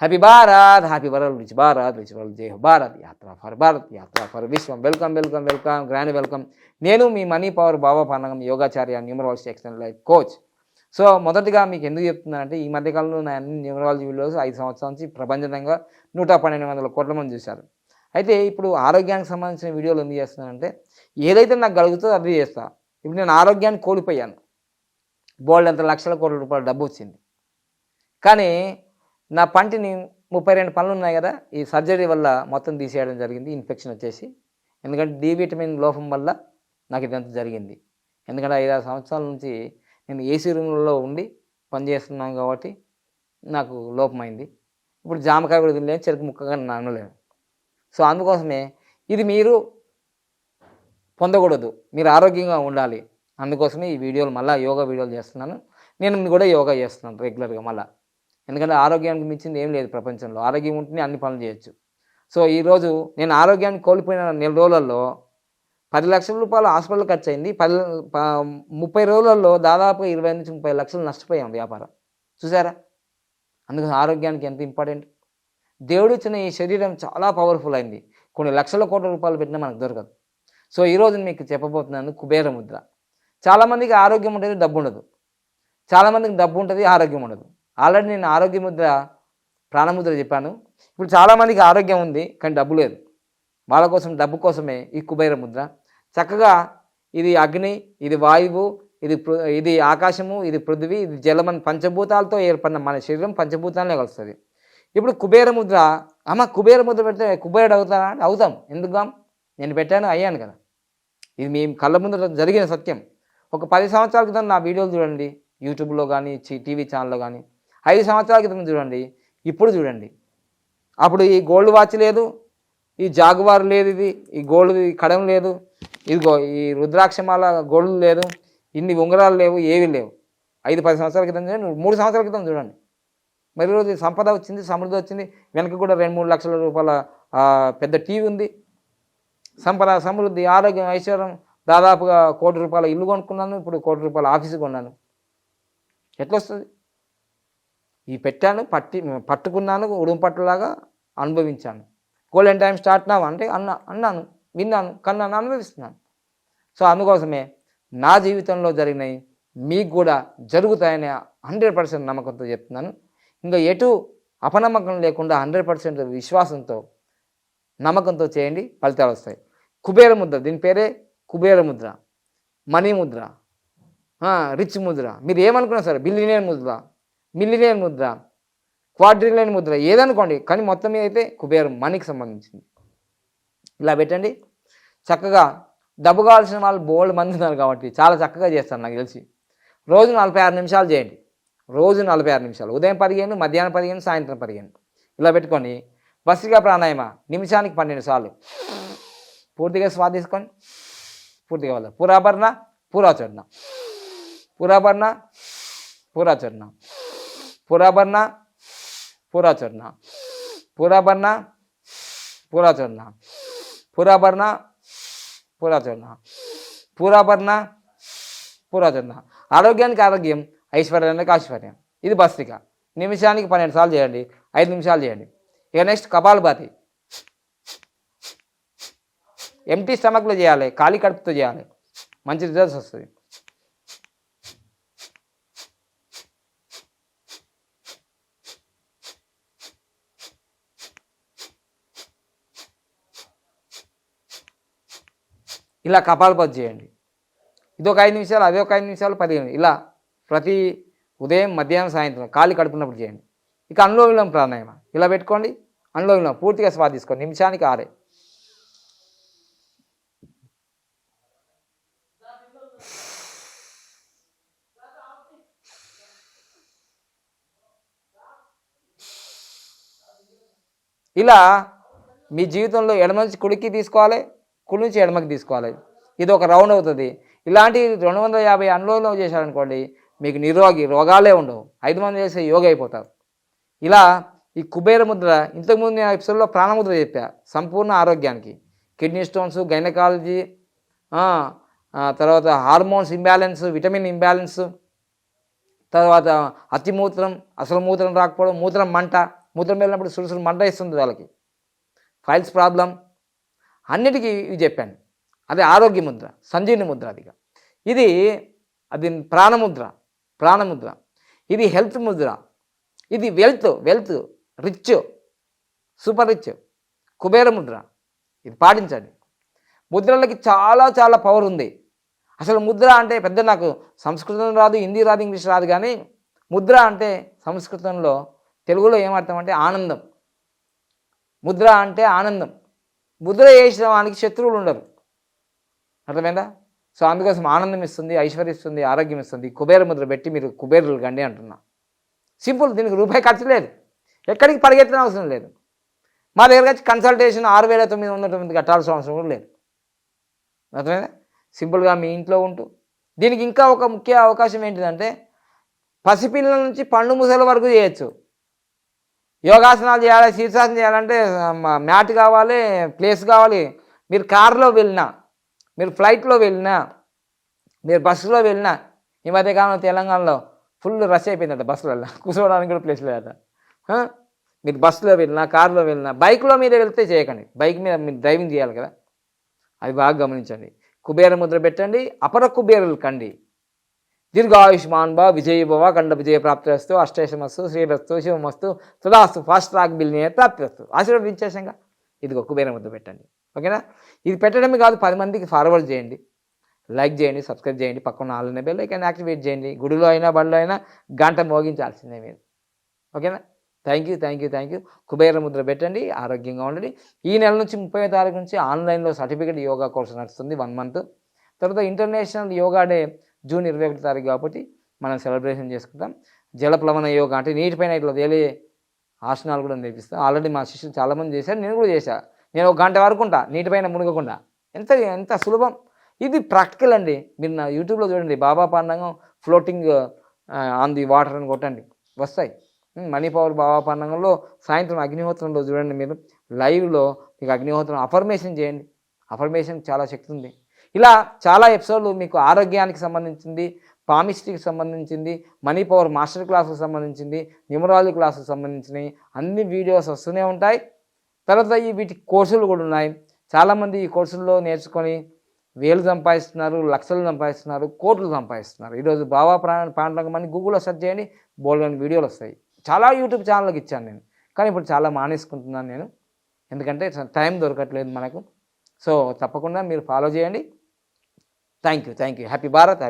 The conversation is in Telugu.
Happy Bharat, happy world, rich Bharat, rich world, జై హో భారత్, యాత్ర ఫర్ భారత్, యాత్ర ఫర్ విశ్వం. Welcome welcome welcome, grand welcome. నేను మీ మనీ పవర్ బాబా పానగం, యోగాచార్య, numerology extend life coach. So మొదటిగా మీకు ఎందుకు చెప్తున్నానంటే, ఈ మధ్యకాలంలో నా అన్ని న్యూమరాలజీ వీడియోస్ 5 సంవత్సరాల నుంచి ప్రపంచంగా 112 కోట్ల మంది చూశారు. అయితే ఇప్పుడు ఆరోగ్యానికి సంబంధించిన వీడియోలు ఎందుకు చేస్తున్నానంటే, ఏదైతే నాకు కలుగుతుందో అది చేస్తా. ఇప్పుడు నేను ఆరోగ్యాన్ని కోల్పోయాను, బోల్డ్ అంత లక్షల కోట్ల రూపాయల డబ్బు వచ్చింది, కానీ నా పంటిని 32 పనులు ఉన్నాయి కదా, ఈ సర్జరీ వల్ల మొత్తం తీసేయడం జరిగింది, ఇన్ఫెక్షన్ వచ్చేసి. ఎందుకంటే డి విటమిన్ లోపం వల్ల నాకు ఇదంతా జరిగింది. ఎందుకంటే 5-6 సంవత్సరాల నుంచి నేను ఏసీ రూమ్లో ఉండి పనిచేస్తున్నాను కాబట్టి నాకు లోపమైంది. ఇప్పుడు జామకాయ కూడా తినలేను, చెరుకు ముక్కగా నానలేను. సో అందుకోసమే ఇది మీరు పొందకూడదు, మీరు ఆరోగ్యంగా ఉండాలి. అందుకోసమే ఈ వీడియోలు మళ్ళీ యోగా వీడియోలు చేస్తున్నాను. నేను కూడా యోగా చేస్తున్నాను రెగ్యులర్గా మళ్ళీ. ఎందుకంటే ఆరోగ్యానికి మించింది ఏం లేదు ప్రపంచంలో. ఆరోగ్యం ఉంటేనే అన్ని పనులు చేయొచ్చు. సో ఈరోజు నేను ఆరోగ్యాన్ని కోల్పోయిన 4 రోజులలో 10 లక్షల రూపాయలు హాస్పిటల్ ఖర్చు అయింది. 30 రోజులలో దాదాపు 20 నుంచి 30 లక్షలు నష్టపోయాం వ్యాపారం. చూసారా? అందుకని ఆరోగ్యానికి ఎంత ఇంపార్టెంట్. దేవుడు ఇచ్చిన ఈ శరీరం చాలా పవర్ఫుల్ అయింది. కొన్ని లక్షల కోట్ల రూపాయలు పెట్టినా మనకు దొరకదు. సో ఈరోజు మీకు చెప్పబోతున్నాను కుబేర ముద్ర. చాలామందికి ఆరోగ్యం ఉంటుంది, డబ్బు ఉండదు. చాలామందికి డబ్బు ఉంటుంది, ఆరోగ్యం ఉండదు. ఆల్రెడీ నేను ఆరోగ్య ముద్ర, ప్రాణముద్ర చెప్పాను. ఇప్పుడు చాలామందికి ఆరోగ్యం ఉంది కానీ డబ్బు లేదు. వాళ్ళ కోసం, డబ్బు కోసమే ఈ కుబేర ముద్ర. చక్కగా ఇది అగ్ని, ఇది వాయువు, ఇది ఆకాశము, ఇది పృథివీ, ఇది జలమని పంచభూతాలతో ఏర్పడిన మన శరీరం పంచభూతాలనే కలుస్తుంది. ఇప్పుడు కుబేర ముద్ర, కుబేర ముద్ర పెడితే కుబేరుడు అవుతారా? అవుతాం. ఎందుకు? నేను పెట్టాను, అయ్యాను కదా. ఇది మీ కళ్ళ ముందు జరిగిన సత్యం. ఒక 10 సంవత్సరాల క్రితం నా వీడియోలు చూడండి, యూట్యూబ్లో కానీ టీవీ ఛానల్లో కానీ. 5 సంవత్సరాల క్రితం చూడండి, ఇప్పుడు చూడండి. అప్పుడు ఈ గోల్డ్ వాచ్ లేదు, ఈ జాగువార్ లేదు, ఈ గోల్డ్ కడం లేదు, ఇదిగో ఈ రుద్రాక్షమాల గోల్డ్ లేదు, ఇన్ని ఉంగరాలు లేవు, ఏవి లేవు. 5-10 సంవత్సరాల క్రితం చూడండి, 3 సంవత్సరాల క్రితం చూడండి. మరి ఈరోజు సంపద వచ్చింది, సమృద్ధి వచ్చింది. వెనక కూడా 2-3 లక్షల రూపాయల పెద్ద టీవీ ఉంది. సంపద, సమృద్ధి, ఆరోగ్యం, ఐశ్వర్యం. దాదాపుగా 1 కోటి రూపాయల ఇల్లు కొనుక్కున్నాను, ఇప్పుడు 1 కోటి రూపాయల ఆఫీసు కొన్నాను. ఎట్లా వస్తుంది? ఈ పెట్టాను, పట్టుకున్నాను, ఉడుము పట్టులాగా అనుభవించాను. గోల్డెన్ టైం స్టార్ట్ నా అంటే అన్నాను, విన్నాను, కన్నాను, అనుభవిస్తున్నాను. సో అందుకోసమే నా జీవితంలో జరిగినాయి మీకు కూడా జరుగుతాయని 100% నమ్మకంతో చెప్తున్నాను. ఇంకా ఎటు అపనమ్మకం లేకుండా 100% విశ్వాసంతో, నమ్మకంతో చేయండి, ఫలితాలు వస్తాయి. కుబేర ముద్ర, దీని పేరే కుబేర ముద్ర, మనీ ముద్ర, రిచ్ ముద్ర. మీరు ఏమనుకున్నా సరే, billionaire Mudra, millionaire Mudra, quadrillion Mudra, ఏదనుకోండి, కానీ మొత్తం మీద అయితే కుబేరం, మనీకి సంబంధించింది. ఇలా పెట్టండి. చక్కగా డబ్బు కావాల్సిన వాళ్ళు బోల్డ్ మంది ఉన్నారు కాబట్టి చాలా చక్కగా చేస్తాను నాకు తెలిసి. రోజు 46 నిమిషాలు చేయండి. రోజు 46 నిమిషాలు. ఉదయం 15, మధ్యాహ్నం 15, సాయంత్రం 15. ఇలా పెట్టుకొని భస్త్రికా ప్రాణాయామ నిమిషానికి 12 సార్లు పూర్తిగా శ్వాస తీసుకొని పూర్తిగా వల్ల పురాభరణ, పురాచరణ, పురాభరణ, పురాచరణ, పురాభరణ, పురాచరణ, పురాభరణ, పురాచరణ, పురాభరణ, పురాచరణ, పురాభరణ, పురాచరణ. ఆరోగ్యానికి ఆరోగ్యం, ఐశ్వర్యానికి ఐశ్వర్యం. ఇది భస్త్రిక. నిమిషానికి 12 సార్లు చేయండి, 5 నిమిషాలు చేయండి. ఇక నెక్స్ట్ కపాలభాతి. ఎంటీ స్టమక్లో చేయాలి, ఖాళీ కడుపుతో చేయాలి, మంచి రిజల్ట్స్ వస్తుంది. ఇలా కపాలభాతి చేయండి. ఇదొక 5 నిమిషాలు, అదొక 5 నిమిషాలు, 15. ఇలా ప్రతి ఉదయం, మధ్యాహ్నం, సాయంత్రం ఖాళీ కడుపున్నప్పుడు చేయండి. ఇక అనులోమ విలోమ ప్రాణాయామ ఇలా పెట్టుకోండి. అనులోమ విలోమ పూర్తిగా శ్వాస తీసుకోండి, నిమిషానికి 6. ఇలా మీ జీవితంలో ఎడమ నుంచి కుడికి తీసుకోవాలి, కుడి నుంచి ఎడమకి తీసుకోవాలి. ఇది ఒక రౌండ్ అవుతుంది. ఇలాంటి 250 అనులోమం చేశారనుకోండి, మీకు రోగాలే ఉండవు. 5 మంది చేసే యోగా అయిపోతారు. ఇలా ఈ కుబేర ముద్ర, ఇంతకుముందు నేను ఎపిసోడ్లో ప్రాణముద్ర చెప్పా, సంపూర్ణ ఆరోగ్యానికి. కిడ్నీ స్టోన్స్, గైనకాలజీ, తర్వాత హార్మోన్స్ ఇంబ్యాలెన్స్, విటమిన్ ఇంబ్యాలెన్స్, తర్వాత అతిమూత్రం, అసలు మూత్రం రాకపోవడం, మూత్రం మంట, ముద్ర వెళ్ళినప్పుడు సురుసురు మంట ఇస్తుంది వాళ్ళకి, ఫైల్స్ ప్రాబ్లం, అన్నిటికీ ఇవి చెప్పాను. అదే ఆరోగ్య ముద్ర, సంజీవని ముద్ర. అది ప్రాణముద్ర. ఇది హెల్త్ ముద్ర. ఇది wealth rich, super rich, Kubera Mudra. ఇది పాటించండి. ముద్రలకి చాలా చాలా పవర్ ఉంది. అసలు ముద్ర అంటే పెద్ద నాకు సంస్కృతం రాదు, హిందీ రాదు, ఇంగ్లీష్ రాదు, కానీ ముద్ర అంటే సంస్కృతంలో, తెలుగులో ఏమర్థం అంటే ఆనందం. ముద్ర అంటే ఆనందం. ముద్ర వేసిన వానికి శత్రువులు ఉండరు, అర్థమైందా? సో అందుకోసం ఆనందం ఇస్తుంది, ఐశ్వర్యం ఇస్తుంది, ఆరోగ్యం ఇస్తుంది. కుబేర ముద్ర పెట్టి మీరు కుబేరులు కండి అంటున్నా. సింపుల్, దీనికి రూపాయి ఖర్చు లేదు, ఎక్కడికి పరిగెత్తిన అవసరం లేదు. మా దగ్గర వచ్చి కన్సల్టేషన్ 6,990 కట్టాల్సిన అవసరం కూడా లేదు, అర్థమైందా? సింపుల్గా మీ ఇంట్లో ఉంటూ. దీనికి ఇంకా ఒక ముఖ్య అవకాశం ఏంటిదంటే పసిపిల్లల నుంచి పండు ముసలి వరకు చేయొచ్చు. యోగాసనాలు చేయాలి, శీర్షాసనం చేయాలంటే మ్యాట్ కావాలి, ప్లేస్ కావాలి. మీరు కారులో వెళ్ళినా, మీరు ఫ్లైట్లో వెళ్ళినా, మీరు బస్సులో వెళ్ళినా, ఈ మధ్యకాలంలో తెలంగాణలో ఫుల్ రష్ అయిపోయిందట బస్సులలో, కూర్చోవడానికి కూడా ప్లేస్ లేదట. మీరు బస్సులో వెళ్ళినా, కారులో వెళ్ళినా, బైక్లో మీద వెళ్తే చేయకండి. బైక్ మీద మీరు డ్రైవింగ్ చేయాలి కదా, అది బాగా గమనించండి. కుబేర ముద్ర పెట్టండి, అపర కుబేరులు కండి. దీర్ఘాయుష్మాన్ భవ, విజయ భవ, ఖండ విజయ ప్రాప్తిరస్తు, అష్టేషమస్తు, శ్రీరస్తు, శివమస్తు, తదాస్తు, ఫాస్ట్ ట్రాక్ బిల్ని ప్రాప్తిరస్తు. ఆశీర్వదించేసంగా ఇదిగో కుబేర ముద్ర పెట్టండి, ఓకేనా? ఇది పెట్టడమే కాదు, 10 మందికి ఫార్వర్డ్ చేయండి, లైక్ చేయండి, సబ్స్క్రైబ్ చేయండి, పక్కన ఆల్ బెల్ ఐకాన్ యాక్టివేట్ చేయండి. గుడిలో అయినా బడిలో అయినా గంట మోగించాల్సిందే మీరు, ఓకేనా? Thank you. కుబేర ముద్ర పెట్టండి, ఆరోగ్యంగా ఉండండి. ఈ నెల నుంచి 30వ తారీఖు నుంచి ఆన్లైన్లో సర్టిఫికేట్ యోగా కోర్సు నడుస్తుంది 1 మంత్. తర్వాత ఇంటర్నేషనల్ యోగా డే జూన్ 21 తారీఖు కాబట్టి మనం సెలబ్రేషన్ చేసుకుంటాం. జలప్లవన యోగా అంటే నీటిపైన ఇట్లా తేలే ఆసనాలు కూడా నేర్పిస్తాం. ఆల్రెడీ మా శిష్యులు చాలామంది చేశారు, నేను కూడా చేశాను. నేను 1 గంట వరకు ఉంటా నీటిపైన మునగకుండా. ఎంత సులభం. ఇది ప్రాక్టికల్ అండి. మీరు నా యూట్యూబ్లో చూడండి, బాబా పాండంగం ఫ్లోటింగ్ ఆన్ ది వాటర్ అని కొట్టండి, వస్తాయి. మనీ పవర్ బాబా పాండంగంలో సాయంత్రం అగ్నిహోత్రంలో చూడండి, మీరు లైవ్లో మీకు అగ్నిహోత్రం అఫర్మేషన్ చేయండి. అఫర్మేషన్ చాలా శక్తి ఉంది. ఇలా చాలా ఎపిసోడ్లు మీకు ఆరోగ్యానికి సంబంధించింది, పామిస్ట్రీకి సంబంధించింది, మనీ పవర్ మాస్టర్ క్లాసుకు సంబంధించింది, న్యూమరాలజీ క్లాసుకు సంబంధించినవి అన్ని వీడియోస్ వస్తూనే ఉంటాయి. తర్వాత వీటి కోర్సులు కూడా ఉన్నాయి. చాలామంది ఈ కోర్సుల్లో నేర్చుకొని వేలు సంపాదిస్తున్నారు, లక్షలు సంపాదిస్తున్నారు, కోట్లు సంపాదిస్తున్నారు. ఈరోజు బాబా పాండంగం అని గూగుల్లో సెర్చ్ చేయండి, బోల్డెన్ వీడియోలు వస్తాయి. చాలా యూట్యూబ్ ఛానల్కి ఇచ్చాను నేను, కానీ ఇప్పుడు చాలా మానేసుకుంటున్నాను నేను, ఎందుకంటే టైం దొరకట్లేదు మనకు. సో తప్పకుండా మీరు ఫాలో చేయండి. Thank you. హ్యాపీ భారత్.